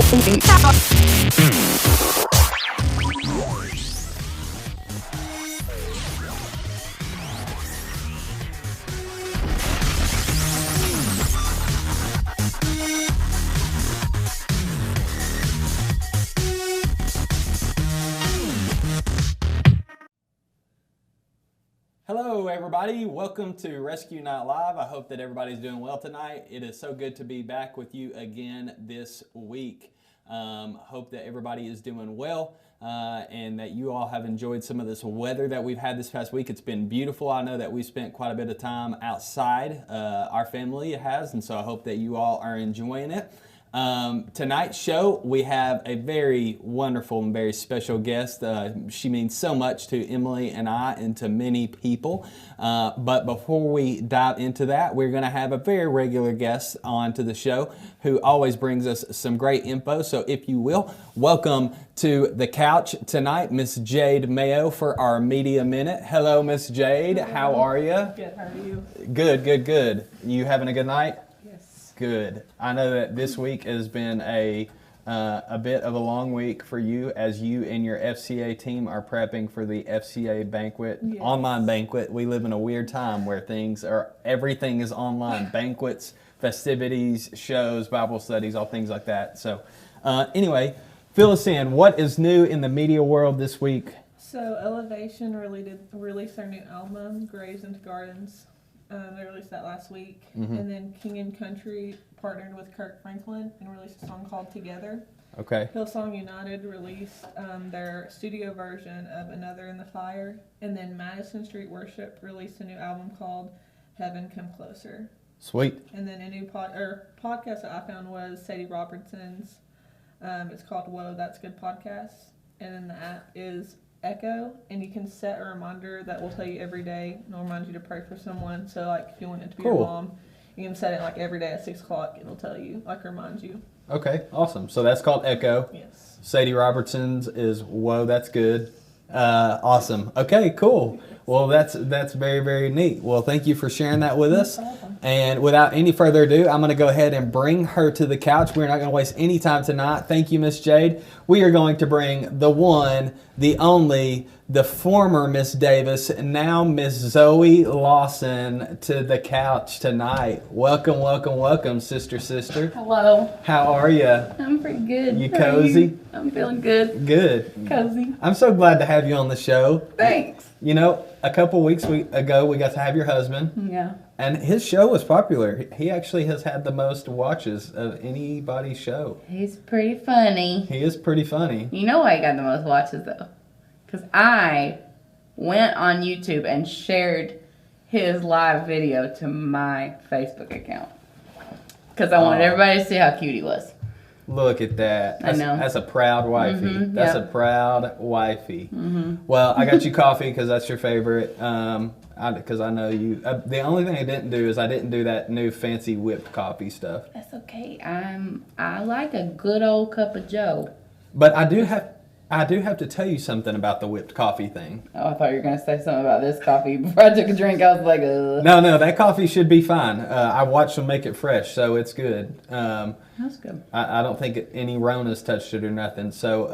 Hello everybody, welcome to RSQ Night Live. I hope that everybody's doing well tonight. It is so good to be back with you again this week. Hope that everybody is doing well and that you all have enjoyed some of this weather that we've had this past week. It's been beautiful. I know that we spent quite a bit of time outside. Our family has, and so I hope that you all are enjoying it. Tonight's show, we have a very wonderful and very special guest. She means so much to Emily and I and to many people. But before we dive into that, we're going to have a very regular guest on to the show who always brings us some great info. So if you will, welcome to the couch tonight, Miss Jade Mayo for our Media Minute. Hello, Miss Jade. Hello. How are you? Good. How are you? Good, good, good. You having a good night? Yes. Good. I know that this week has been a bit of a long week for you as you and your FCA team are prepping for the FCA banquet, Yes. online banquet. We live in a weird time where everything is online, banquets, festivities, shows, Bible studies, all things like that. So anyway, fill us in. What is new in the media world this week? So Elevation released their new album, Graves into Gardens. They released that last week. Mm-hmm. And then King and Country partnered with Kirk Franklin and released a song called Together. Okay. Hillsong United released their studio version of Another in the Fire. And then Madison Street Worship released a new album called Heaven Come Closer. Sweet. And then a new podcast that I found was Sadie Robertson's. It's called Whoa, That's Good Podcast. And then the app is Echo, and you can set a reminder that will tell you every day, and it'll remind you to pray for someone. So, like, if you want it to be Cool. your mom, you can set it, like, every day at 6 o'clock. It'll tell you, like, remind you. Okay, awesome. So that's called Echo. Yes. Sadie Robertson's is Whoa, That's Good. Awesome. Okay, cool. Well, that's very, very neat. Well, thank you for sharing that with us. No problem. And without any further ado, I'm going to go ahead and bring her to the couch. We're not going to waste any time tonight. Thank you, Miss Jade. We are going to bring the one, the only, the former Miss Davis, and now Miss Zoe Lawson to the couch tonight. Welcome, welcome, welcome, sister. Hello. How are you? I'm pretty good. You How are cozy? you? I'm feeling good. Good. Cozy. I'm so glad to have you on the show. Thanks. You know, a couple weeks ago, we got to have your husband, Yeah. and his show was popular. He actually has had the most watches of anybody's show. He's pretty funny. He is pretty funny. You know why he got the most watches, though? Because I went on YouTube and shared his live video to my Facebook account. Because I wanted everybody to see how cute he was. Look at that. I know. That's a proud wifey. Mhm, That's yeah. a proud wifey. Mm-hmm. Well, I got you coffee because that's your favorite. Because I know you. The only thing I didn't do is I didn't do that new fancy whipped coffee stuff. That's okay. I like a good old cup of joe. But I do have to tell you something about the whipped coffee thing. Oh, I thought you were going to say something about this coffee. Before I took a drink, I was like, ugh. No, that coffee should be fine. I watched them make it fresh, so it's good. That's good. I don't think any Rona's touched it or nothing. So,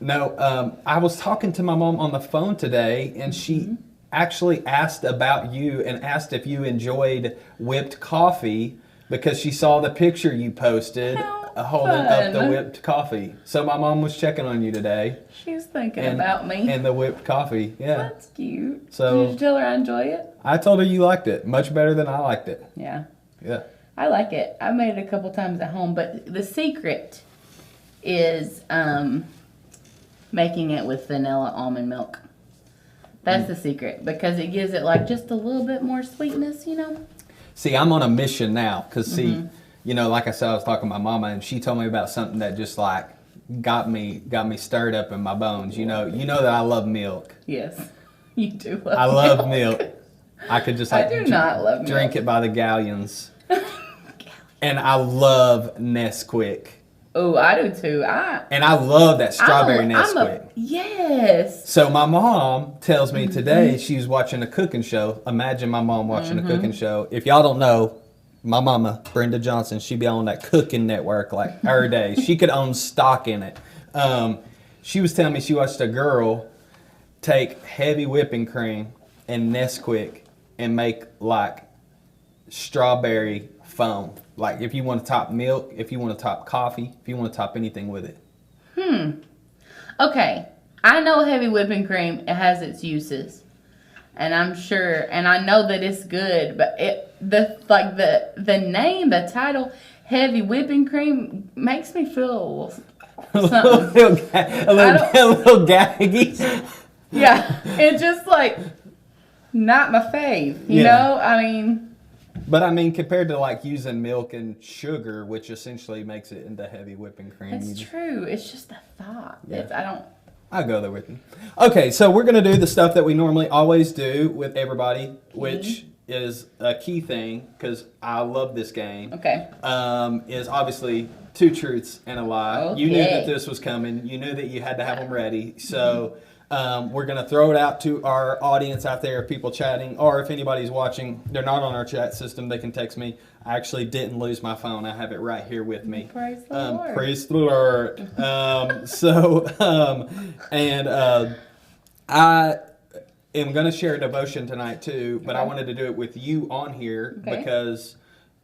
I was talking to my mom on the phone today, and she actually asked about you and asked if you enjoyed whipped coffee because she saw the picture you posted holding up the whipped coffee. So my mom was checking on you today. She's thinking about me. And the whipped coffee, yeah. That's cute. So- Did you tell her I enjoy it? I told her you liked it much better than I liked it. Yeah. Yeah. I like it. I made it a couple times at home, but the secret is making it with vanilla almond milk. That's the secret because it gives it like just a little bit more sweetness, you know? See, I'm on a mission now because like I said, I was talking to my mama and she told me about something that just like got me stirred up in my bones. You know that I love milk. Yes, you do love I love milk. I could just I do not love drink milk. it by the galleons. And I love Nesquik. Oh, I do too. And I love that strawberry Nesquik. Yes. So my mom tells me today she was watching a cooking show. Imagine my mom watching a cooking show. If y'all don't know, my mama, Brenda Johnson, she'd be on that cooking network like every day. She could own stock in it. She was telling me she watched a girl take heavy whipping cream and Nesquik and make like strawberry foam. Like if you want to top milk, if you want to top coffee, if you want to top anything with it. Okay, I know heavy whipping cream, it has its uses. And I'm sure, and I know that it's good, but the name, the title, heavy whipping cream, makes me feel something. a little gaggy. Yeah, it's just like not my fave, you know? I mean... But I mean, compared to like using milk and sugar, which essentially makes it into heavy whipping cream. It's true. It's just a thought. Yeah. I'll go there with you. Okay, so we're going to do the stuff that we normally always do with everybody, which is a key thing because I love this game. Okay. Is obviously 2 truths and a lie. Okay. You knew that this was coming. You knew that you had to have them ready. So we're going to throw it out to our audience out there, people chatting, or if anybody's watching, they're not on our chat system, they can text me. I actually didn't lose my phone. I have it right here with me. Praise the Lord. Praise the Lord. I am going to share a devotion tonight too, but I wanted to do it with you on here because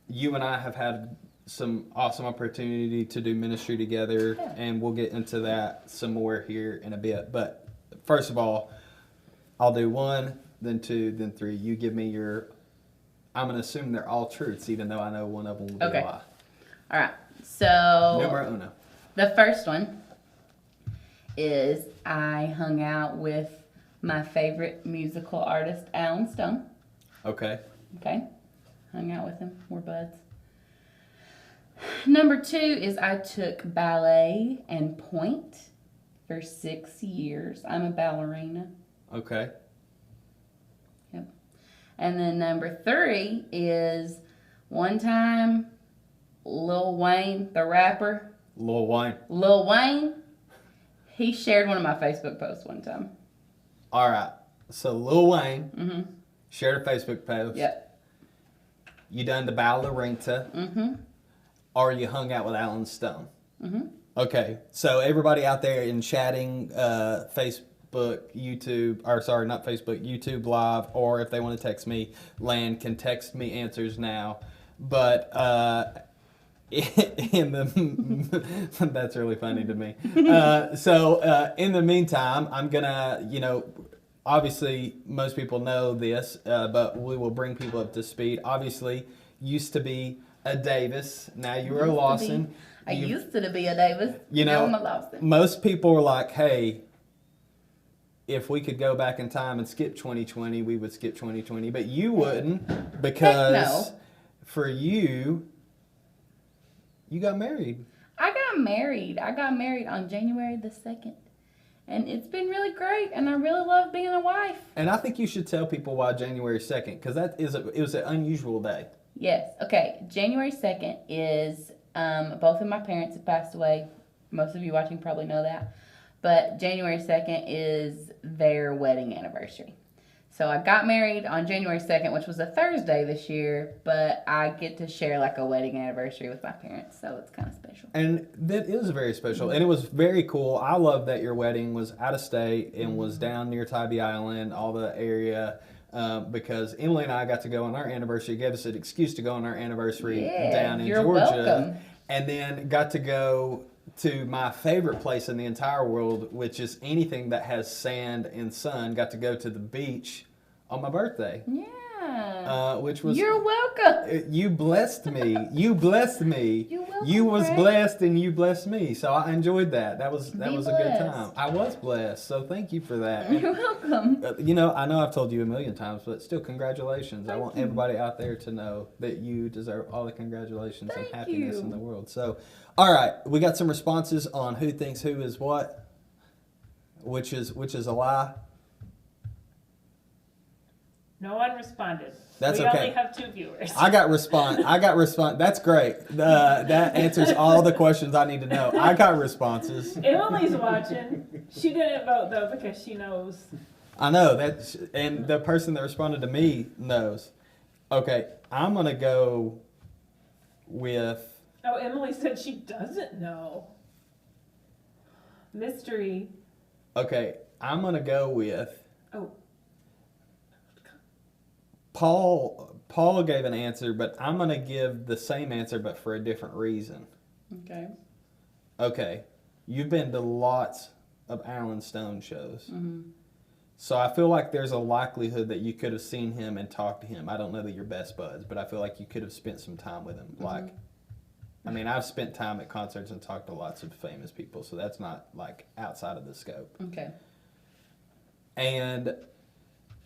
you and I have had some awesome opportunity to do ministry together, and we'll get into that some more here in a bit. But first of all, I'll do 1, then 2, then 3. You give me your... I'm going to assume they're all truths, even though I know one of them will be a lie. All right. So... Numero uno. The first one is I hung out with my favorite musical artist, Alan Stone. Okay. Okay. Hung out with him. We're buds. Number 2 is I took ballet and pointe for 6 years. I'm a ballerina. Okay. Yep. And then number 3 is one time Lil Wayne, the rapper. Lil Wayne, he shared one of my Facebook posts one time. All right. So Lil Wayne shared a Facebook post. Yep. You done the ballerina. Or you hung out with Alan Stone. Okay. So everybody out there in chatting, Facebook, YouTube, or sorry, not Facebook, YouTube Live, or if they want to text me, Land can text me answers now. But in the that's really funny to me. So in the meantime, I'm gonna, obviously most people know this, but we will bring people up to speed. Obviously, used to be a Davis. Now you are a Lawson. I used to be a Davis. Now I'm a Lawson. Most people were like, hey, if we could go back in time and skip 2020, we would skip 2020. But you wouldn't, because for you got married. I got married. On January the 2nd. And it's been really great, and I really love being a wife. And I think you should tell people why January 2nd, because it was an unusual day. Yes. Okay. January 2nd is, both of my parents have passed away. Most of you watching probably know that. But January 2nd is their wedding anniversary. So I got married on January 2nd, which was a Thursday this year, but I get to share like a wedding anniversary with my parents, so it's kind of special. And that is very special, and it was very cool. I love that your wedding was out of state and was down near Tybee Island, all the area, because Emily and I got to go on our anniversary. It gave us an excuse to go on our anniversary down in Georgia. Welcome. And then got to go to my favorite place in the entire world, which is anything that has sand and sun. Got to go to the beach on my birthday. Yeah. Which was... You're welcome. You blessed me. You blessed me. You're welcome, you was Frank. blessed and you blessed me. So I enjoyed that. That was a good blessed. time. I was blessed. So thank you for that. You're welcome. I know I've told you a million times, but still congratulations. I want everybody out there to know that you deserve all the congratulations and happiness in the world. So, all right, we got some responses on who thinks who is what, which is a lie. No one responded. That's we okay. only have 2 viewers. I got response. That's great. That answers all the questions I need to know. I got responses. Emily's watching. She didn't vote though because she knows. I know that, and the person that responded to me knows. Okay, I'm gonna go with... Oh, Emily said she doesn't know. Mystery. Okay, I'm going to go with... Oh. Paul gave an answer, but I'm going to give the same answer, but for a different reason. Okay. Okay, you've been to lots of Alan Stone shows. Mm-hmm. So I feel like there's a likelihood that you could have seen him and talked to him. I don't know that you're best buds, but I feel like you could have spent some time with him. Like, I mean, I've spent time at concerts and talked to lots of famous people, so that's not, like, outside of the scope. Okay. And,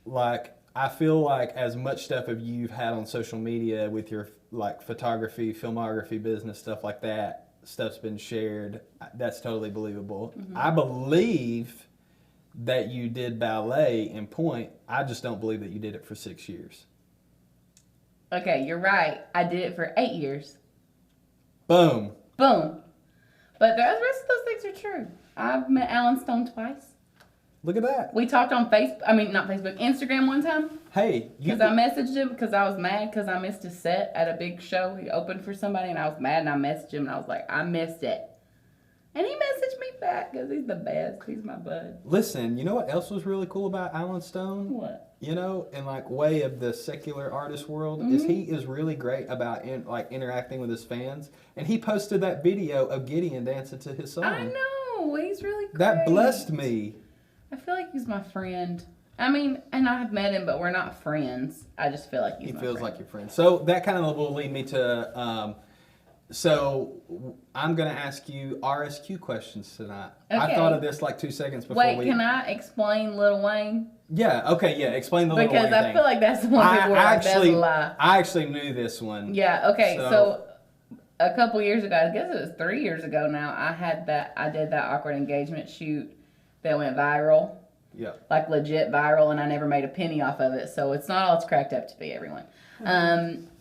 like, I feel like as much stuff as you've had on social media with your, like, photography, filmography business, stuff like that, stuff's been shared. That's totally believable. Mm-hmm. I believe that you did ballet in Point. I just don't believe that you did it for 6 years. Okay, you're right. I did it for 8 years. Boom. Boom. But the rest of those things are true. I've met Alan Stone twice. Look at that. We talked on Instagram one time. Hey, you Because I messaged him because I was mad because I missed a set at a big show. He opened for somebody and I was mad and I messaged him and I was like, I missed it. And he messaged me back because he's the best. He's my bud. listen, you know what else was really cool about Alan Stone? What? You know, in like way of the secular artist world, is he is really great about interacting with his fans. And he posted that video of Gideon dancing to his song. I know. He's really great. That blessed me. I feel like he's my friend. I mean, and I have met him, but we're not friends. I just feel like he's my friend. He feels like your friend. So that kind of will lead me to, so I'm going to ask you RSQ questions tonight. I Okay. thought of this like 2 seconds before Wait, can I explain Lil Wayne? Yeah, okay, yeah. Explain the Lil Wayne Because I thing. feel like that's the one people are like, that's a lie. I actually knew this one. Yeah, okay, so a couple years ago, I guess it was 3 years ago now, I did that awkward engagement shoot that went viral. Yeah. Like legit viral, and I never made a penny off of it, so it's not all it's cracked up to be, everyone.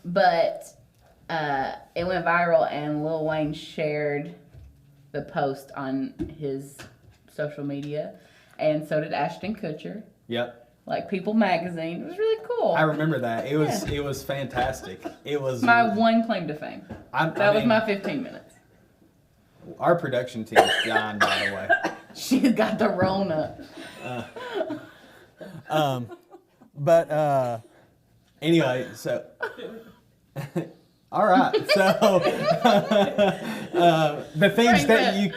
But it went viral, and Lil Wayne shared the post on his social media, and so did Ashton Kutcher. Yep. Like People Magazine. It was really cool. I remember that. It was fantastic. It was my one claim to fame. That was my 15 minutes. Our production team is gone, by the way. She's got the Rona. But anyway, so all right. So the things that you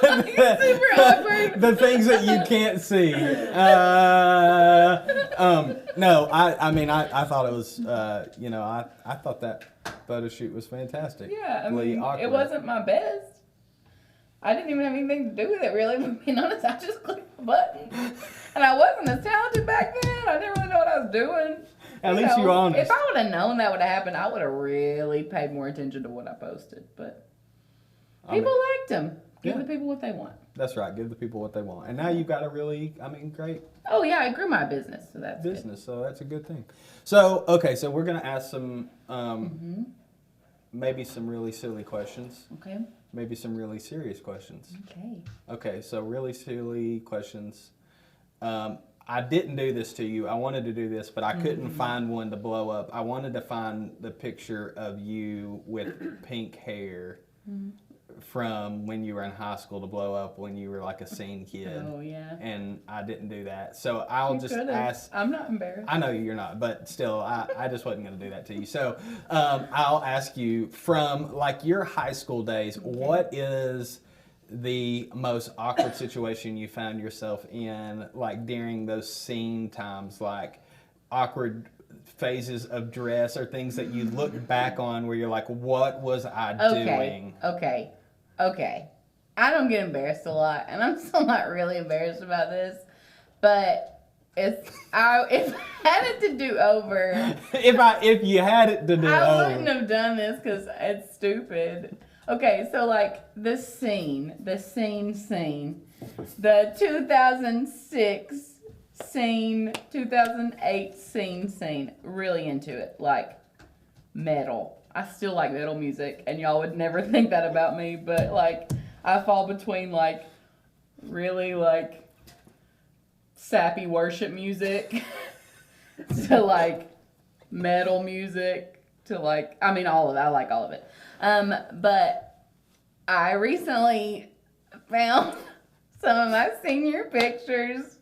Super awkward. the things that you can't see. No, I mean I thought it was I thought that photo shoot was fantastic. Yeah, I mean, Awkward. it wasn't my best. I didn't even have anything to do with it, really. To be honest, I just clicked the button. And I wasn't as talented back then. I didn't really know what I was doing. At least you were honest. If I would have known that would have happened, I would have really paid more attention to what I posted. But people liked them. Give the people what they want. That's right. Give the people what they want. And now you've got a really, great Oh, yeah, I grew my business, so that's business. So that's a good thing. So, okay, so we're going to ask some, maybe some really silly questions. Okay. Maybe some really serious questions. Okay. Okay, so really silly questions. I didn't do this to you. I wanted to do this, but I couldn't find one to blow up. I wanted to find the picture of you with pink hair from when you were in high school to blow up when you were like a scene kid. Oh, yeah. And I didn't do that. So I'll just ask. I'm not embarrassed. I know you're not, but still, I just wasn't going to do that to you. So I'll ask you from like your high school days, what is the most awkward situation you found yourself in, like during those scene times, like awkward phases of dress or things that you look back on where you're like, what was I doing? Okay. I don't get embarrassed a lot, and I'm still not really embarrassed about this, but if I had it to do over, if you had it to do I over, wouldn't have done this because it's stupid. Okay, so like the 2006 scene, 2008 scene, really into it, like metal. I still like metal music, and y'all would never think that about me, but like I fall between like really like sappy worship music to like metal music to like, I mean, all of it. I like all of it. But I recently found some of my senior pictures,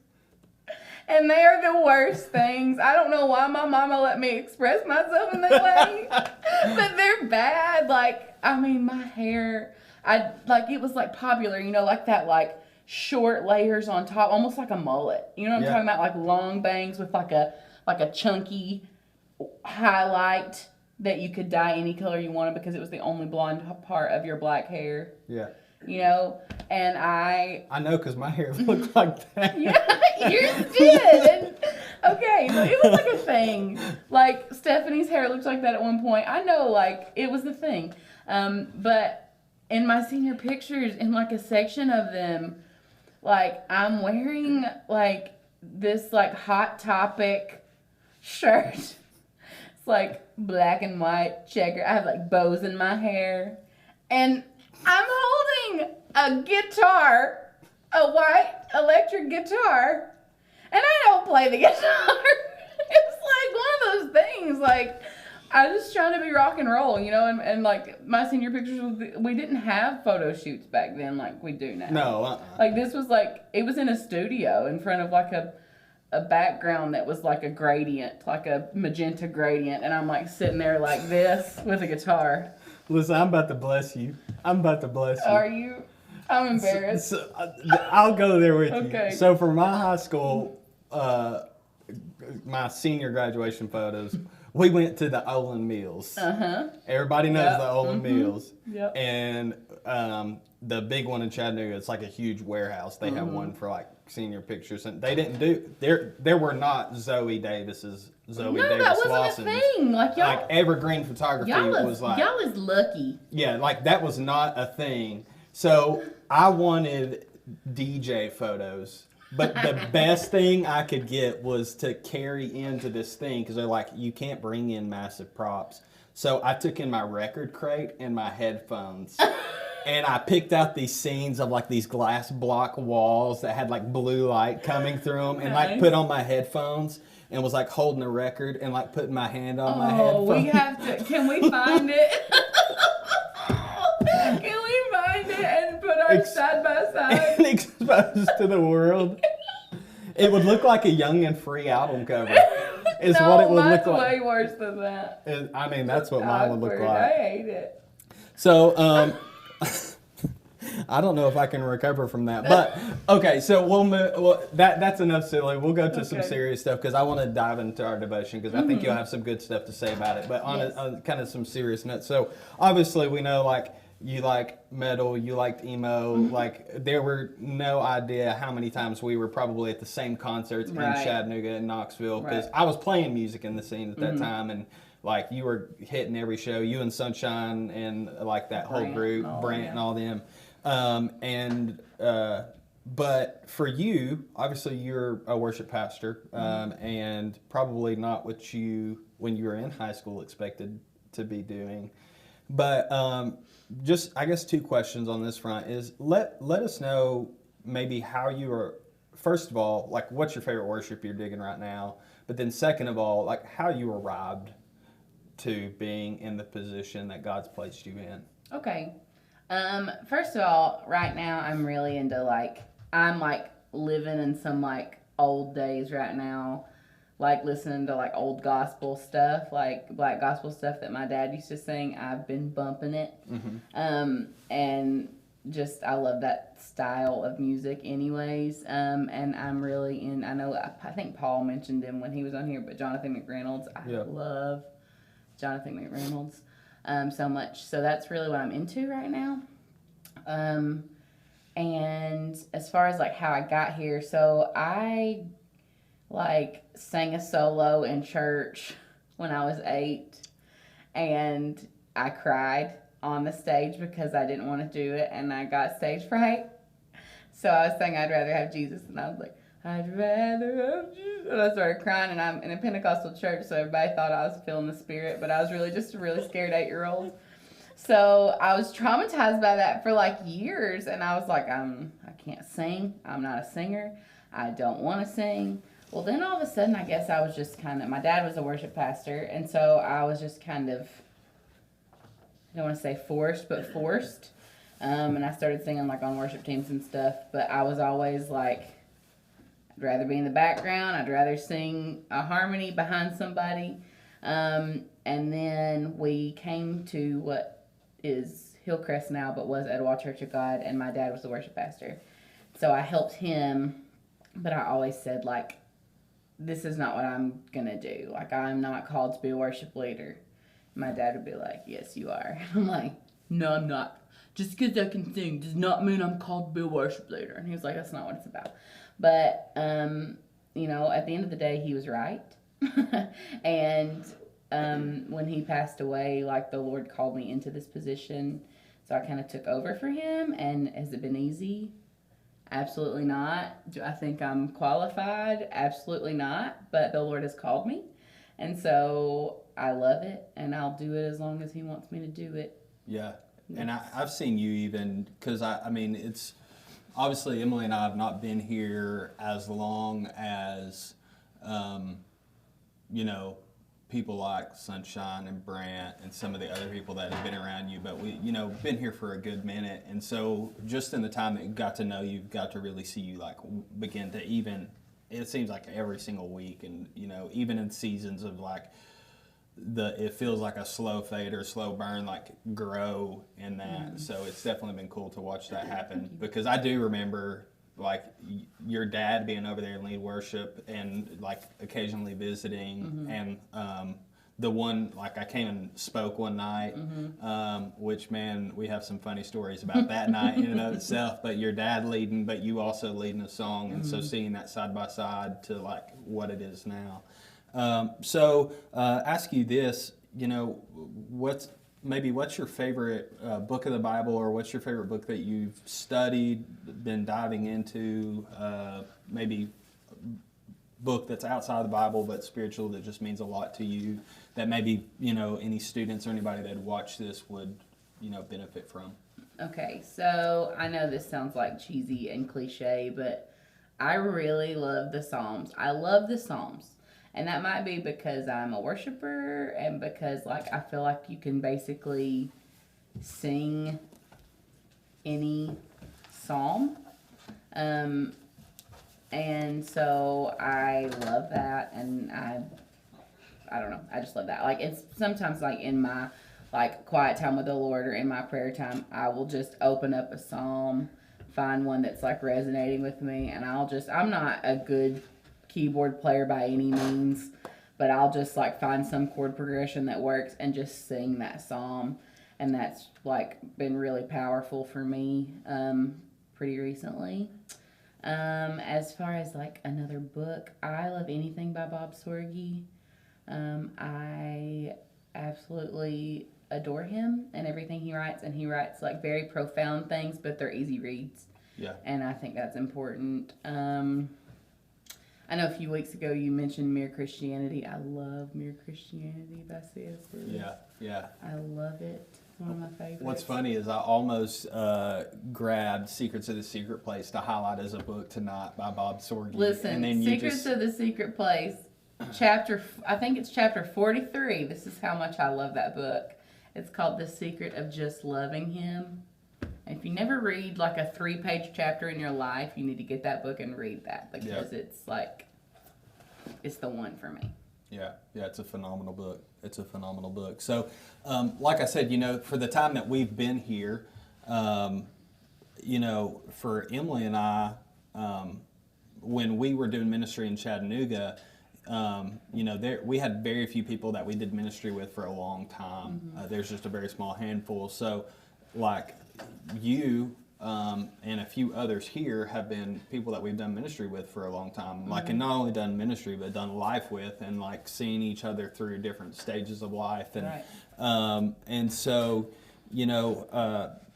and they are the worst things. I don't know why my mama let me express myself in that way, but they're bad. Like, I mean, my hair, it was like popular, you know, like that, like short layers on top, almost like a mullet. You know what I'm talking about? Like long bangs with like a chunky highlight that you could dye any color you wanted because it was the only blonde part of your black hair. Yeah. You know, and I know because my hair looked like that. Yeah, yours did. And, okay, so it was like a thing. Like, Stephanie's hair looked like that at one point. I know, like, it was the thing. But in my senior pictures, in like a section of them, like, I'm wearing like this like Hot Topic shirt. It's like black and white checker. I have like bows in my hair. And I'm holding a guitar, a white electric guitar, and I don't play the guitar. It's like one of those things, like, I was just trying to be rock and roll, you know, and like, my senior pictures, we didn't have photo shoots back then like we do now. No. Like, this was like, it was in a studio in front of like a background that was like a gradient, like a magenta gradient, and I'm like sitting there like this with a guitar. Listen, I'm about to bless you. Are you? I'm embarrassed. So, I'll go there with Okay. you. So for my high school, my senior graduation photos, we went to the Olin Mills. Everybody knows the Olin Mills. Yep. And the big one in Chattanooga, it's like a huge warehouse. They have one for like senior pictures, and they didn't do there were not Zoe Davis No, that wasn't Lawson's. a thing. Like, y'all, Like Evergreen Photography was like, y'all is lucky. yeah, like that was not a thing. So I wanted DJ photos, but the best thing I could get was to carry into this thing because they're like, you can't bring in massive props. So I took in my record crate and my headphones. And I picked out these scenes of like these glass block walls that had like blue light coming through them, and like put on my headphones and was like holding a record and like putting my hand on my headphones. Oh, we have to. Can we find it? Can we find it and put our side by side? And exposed to the world. It would look like a Young and Free album cover. Is No, what it would mine's look like. way worse than that. I mean, that's what mine would look Awkward. like. I hate it. So, I don't know if I can recover from that, but okay. So we'll move. Well, that's enough silly. We'll go to some serious stuff because I want to dive into our devotion because I think you'll have some good stuff to say about it. But on kind of some serious notes. So obviously we know like you like metal, you liked emo. Like there were no idea how many times we were probably at the same concerts in Chattanooga and Knoxville because I was playing music in the scene at that time and. Like you were hitting every show, you and Sunshine and like that whole group, Brant and all them. But for you, obviously you're a worship pastor, and probably not what you, when you were in high school, expected to be doing. But just, I guess, two questions on this front is let us know maybe how you are, first of all, like what's your favorite worship you're digging right now? But then second of all, like how you arrived to being in the position that God's placed you in. Okay. First of all, right now I'm really into I'm living in some old days right now, listening to old gospel stuff, black gospel stuff that my dad used to sing. I've been bumping it. And just, I love that style of music anyways. And I'm really in, I think Paul mentioned him when he was on here, but Jonathan McReynolds, I love Jonathan McReynolds so much. So that's really what I'm into right now. And as far as how I got here, so I sang a solo in church when I was 8, and I cried on the stage because I didn't want to do it, and I got stage fright. So I was saying I'd rather have Jesus, and I was like, I'd rather have Jesus. And I started crying, and I'm in a Pentecostal church, so everybody thought I was feeling the Spirit, but I was really just a really scared 8-year-old. So I was traumatized by that for years, and I was like, I can't sing. I'm not a singer. I don't want to sing. Well, then all of a sudden, I guess I was just kind of, my dad was a worship pastor, and so I was just kind of, I don't want to say forced, but forced. And I started singing like on worship teams and stuff, but I was always like, I'd rather be in the background. I'd rather sing a harmony behind somebody. And then we came to what is Hillcrest now, but was Etowah Church of God, and my dad was the worship pastor. So I helped him, but I always said, like, this is not what I'm going to do. Like, I'm not called to be a worship leader. My dad would be like, yes, you are. I'm like, no, I'm not. Just because I can sing does not mean I'm called to be a worship leader. And he was like, that's not what it's about. But, you know, at the end of the day, he was right. And when he passed away, like, the Lord called me into this position. So I kind of took over for him. And has it been easy? Absolutely not. Do I think I'm qualified? Absolutely not. But the Lord has called me. And so I love it. And I'll do it as long as he wants me to do it. Yeah. And I've seen you even, because I mean, it's obviously Emily and I have not been here as long as, you know, people like Sunshine and Brant and some of the other people that have been around you, but we, you know, been here for a good minute. And so just in the time that got to know you, got to really see you like begin to even, it seems like every single week, and, you know, even in seasons of like, it feels like a slow fade or a slow burn, like grow in that. So it's definitely been cool to watch that happen, because I do remember like your dad being over there and lead worship and like occasionally visiting, and the one, like I came and spoke one night, which, man, we have some funny stories about that night in and of itself, but your dad leading, but you also leading a song, and so seeing that side by side to like what it is now. Ask you this, you know, what's your favorite book of the Bible, or what's your favorite book that you've studied, been diving into, maybe book that's outside of the Bible but spiritual, that just means a lot to you, that maybe, you know, any students or anybody that watch this would, you know, benefit from? Okay, so I know this sounds like cheesy and cliche, but I really love the Psalms. I love the Psalms. And that might be because I'm a worshiper, and because, like, I feel like you can basically sing any psalm. And so I love that, and I don't know, I just love that. Like, it's sometimes, like, in my, like, quiet time with the Lord or in my prayer time, I will just open up a psalm, find one that's, like, resonating with me, and I'm not a good keyboard player by any means, but I'll just like find some chord progression that works and just sing that psalm, and that's like been really powerful for me pretty recently. As far as like another book, I love anything by Bob Sorge. I absolutely adore him and everything he writes, and he writes like very profound things, but they're easy reads. Yeah. And I think that's important. I know a few weeks ago you mentioned Mere Christianity. I love Mere Christianity by C.S. Lewis. Yeah. I love it. It's one of my favorites. What's funny is I almost grabbed Secrets of the Secret Place to highlight as a book tonight by Bob Sorge. Listen, and then Secrets of the Secret Place, I think it's chapter 43. This is how much I love that book. It's called The Secret of Just Loving Him. If you never read like a 3-page chapter in your life, you need to get that book and read that, because it's like, it's the one for me. Yeah, it's a phenomenal book. So, like I said, you know, for the time that we've been here, you know, for Emily and I, when we were doing ministry in Chattanooga, you know, we had very few people that we did ministry with for a long time. There's just a very small handful. So, like, you and a few others here have been people that we've done ministry with for a long time. Like, and not only done ministry, but done life with, and like seeing each other through different stages of life. And Right. And so, you know,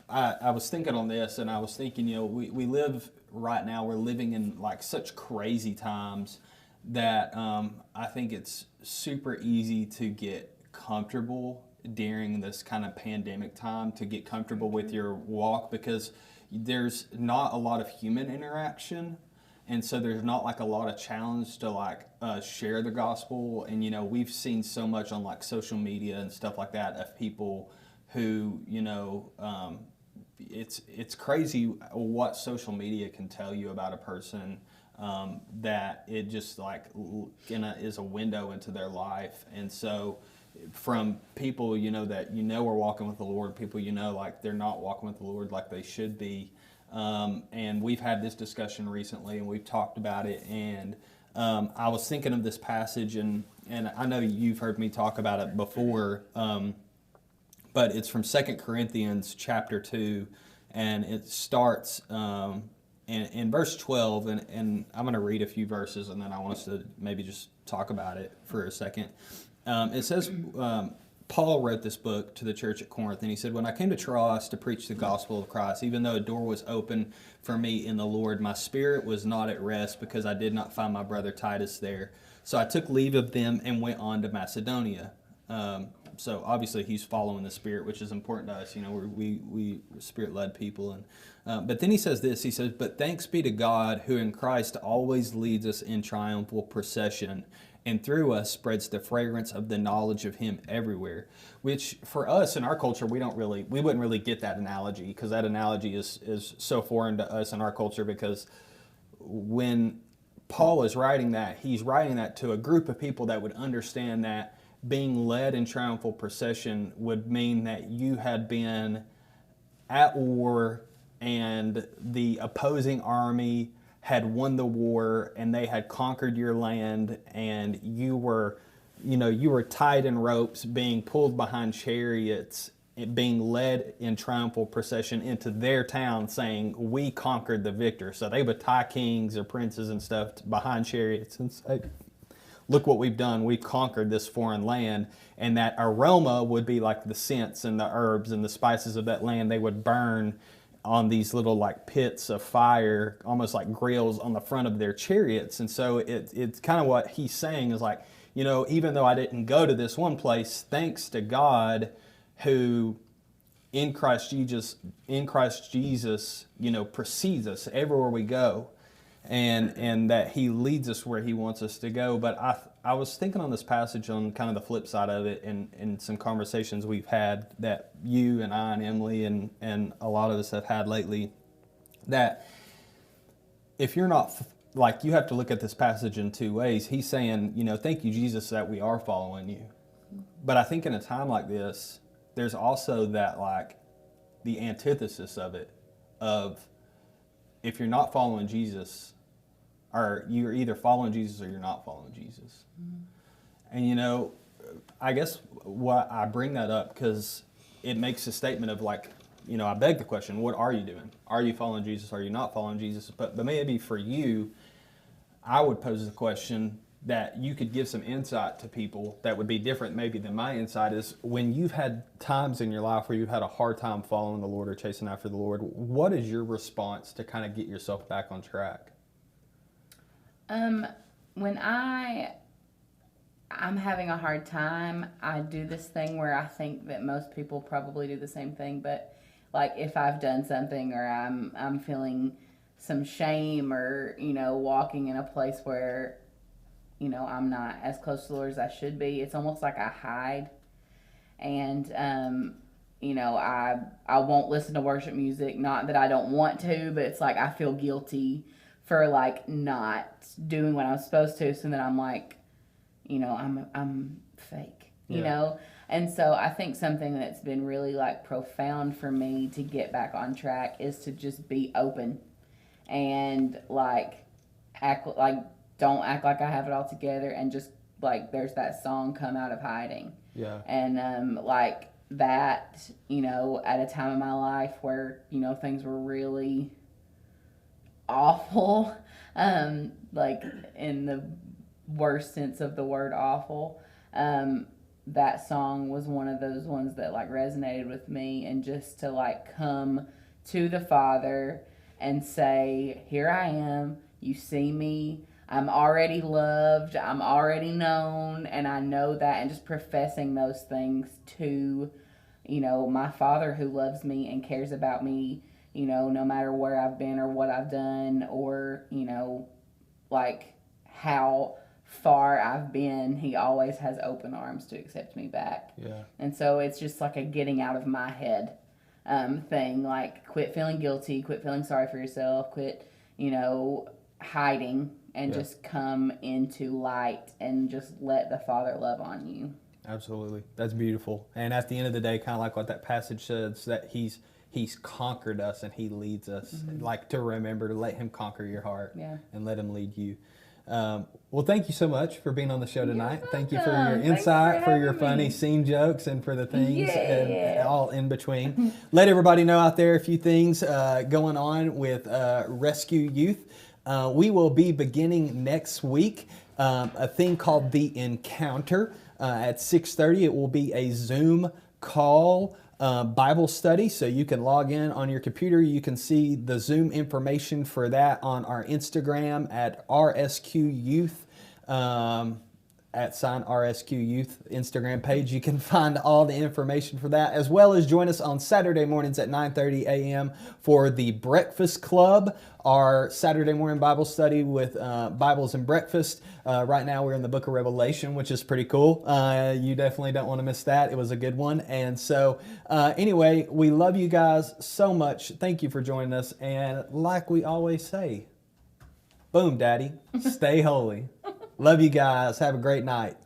I was thinking on this, and I was thinking, you know, we live right now, we're living in like such crazy times that I think it's super easy to get comfortable during this kind of pandemic time, to get comfortable with your walk, because there's not a lot of human interaction. And so there's not like a lot of challenge to like share the gospel. And you know, we've seen so much on like social media and stuff like that of people who, you know, it's crazy what social media can tell you about a person, that it just like is a window into their life. And so from people, you know, that you know are walking with the Lord, people you know like they're not walking with the Lord like they should be. And we've had this discussion recently, and we've talked about it. And I was thinking of this passage, and I know you've heard me talk about it before, but it's from 2 Corinthians chapter 2, and it starts in verse 12, and I'm going to read a few verses, and then I want us to maybe just talk about it for a second. It says, Paul wrote this book to the church at Corinth, and he said, "When I came to Troas to preach the gospel of Christ, even though a door was open for me in the Lord, my spirit was not at rest because I did not find my brother Titus there. So I took leave of them and went on to Macedonia." So obviously he's following the Spirit, which is important to us. You know, we Spirit-led people. And but then he says this. He says, "But thanks be to God, who in Christ always leads us in triumphal procession, and through us spreads the fragrance of the knowledge of Him everywhere." Which for us in our culture, we wouldn't really get that analogy, because that analogy is so foreign to us in our culture. Because when Paul is writing that, he's writing that to a group of people that would understand that being led in triumphal procession would mean that you had been at war and the opposing army had won the war and they had conquered your land, and you were tied in ropes, being pulled behind chariots, being led in triumphal procession into their town, saying, "We conquered the victor." So they would tie kings or princes and stuff behind chariots and say, "Look what we've done. We've conquered this foreign land." And that aroma would be like the scents and the herbs and the spices of that land. They would burn on these little like pits of fire, almost like grills on the front of their chariots. And so it's kind of what he's saying is like, you know, even though I didn't go to this one place, thanks to God who in Christ Jesus, you know, precedes us everywhere we go. And that He leads us where He wants us to go. But I was thinking on this passage on kind of the flip side of it, and some conversations we've had that you and I and Emily and a lot of us have had lately, that if you're not, like, you have to look at this passage in two ways. He's saying, you know, thank you, Jesus, that we are following you. But I think in a time like this, there's also that, like, the antithesis of it, of if you're not following Jesus, or you're either following Jesus or you're not following Jesus. Mm-hmm. And, you know, I guess what I bring that up because it makes a statement of, like, you know, I beg the question, what are you doing? Are you following Jesus? Are you not following Jesus? But maybe for you, I would pose the question that you could give some insight to people that would be different maybe than my insight is, when you've had times in your life where you've had a hard time following the Lord or chasing after the Lord, what is your response to kind of get yourself back on track? When I'm having a hard time, I do this thing where I think that most people probably do the same thing, but like if I've done something or I'm feeling some shame, or, you know, walking in a place where, you know, I'm not as close to the Lord as I should be, it's almost like I hide. And, you know, I won't listen to worship music. Not that I don't want to, but it's like I feel guilty for, like, not doing what I'm supposed to. So then I'm like, you know, I'm fake, you know? And so I think something that's been really, like, profound for me to get back on track is to just be open and, like, don't act like I have it all together, and just, like, there's that song, "Come Out of Hiding." Yeah. And, like, that, you know, at a time in my life where, you know, things were really awful, like, in the worst sense of the word awful, that song was one of those ones that, like, resonated with me. And just to, like, come to the Father and say, "Here I am, you see me, I'm already loved, I'm already known, and I know that," and just professing those things to, you know, my Father who loves me and cares about me, you know, no matter where I've been or what I've done, or, you know, like how far I've been, he always has open arms to accept me back. Yeah. And so it's just like a getting out of my head thing. Like, quit feeling guilty, quit feeling sorry for yourself, quit, hiding, and just come into light and just let the Father love on you. Absolutely. That's beautiful. And at the end of the day, kind of like what that passage says, that he's conquered us and he leads us. Like, to remember to let him conquer your heart and let him lead you. Well, thank you so much for being on the show tonight. Thank you for your insight, for your funny scene jokes, and for the things and all in between. Let everybody know out there a few things going on with Rescue Youth. We will be beginning next week a thing called The Encounter at 6:30. It will be a Zoom call Bible study, so you can log in on your computer. You can see the Zoom information for that on our Instagram at RSQ Youth, at @RSQ Youth Instagram page. You can find all the information for that, as well as join us on Saturday mornings at 9:30 a.m. for the Breakfast Club, our Saturday morning Bible study with Bibles and breakfast. Right now we're in the book of Revelation, which is pretty cool. You definitely don't want to miss that. It was a good one. And so anyway, we love you guys so much. Thank you for joining us. And like we always say, boom, Daddy, stay holy. Love you guys. Have a great night.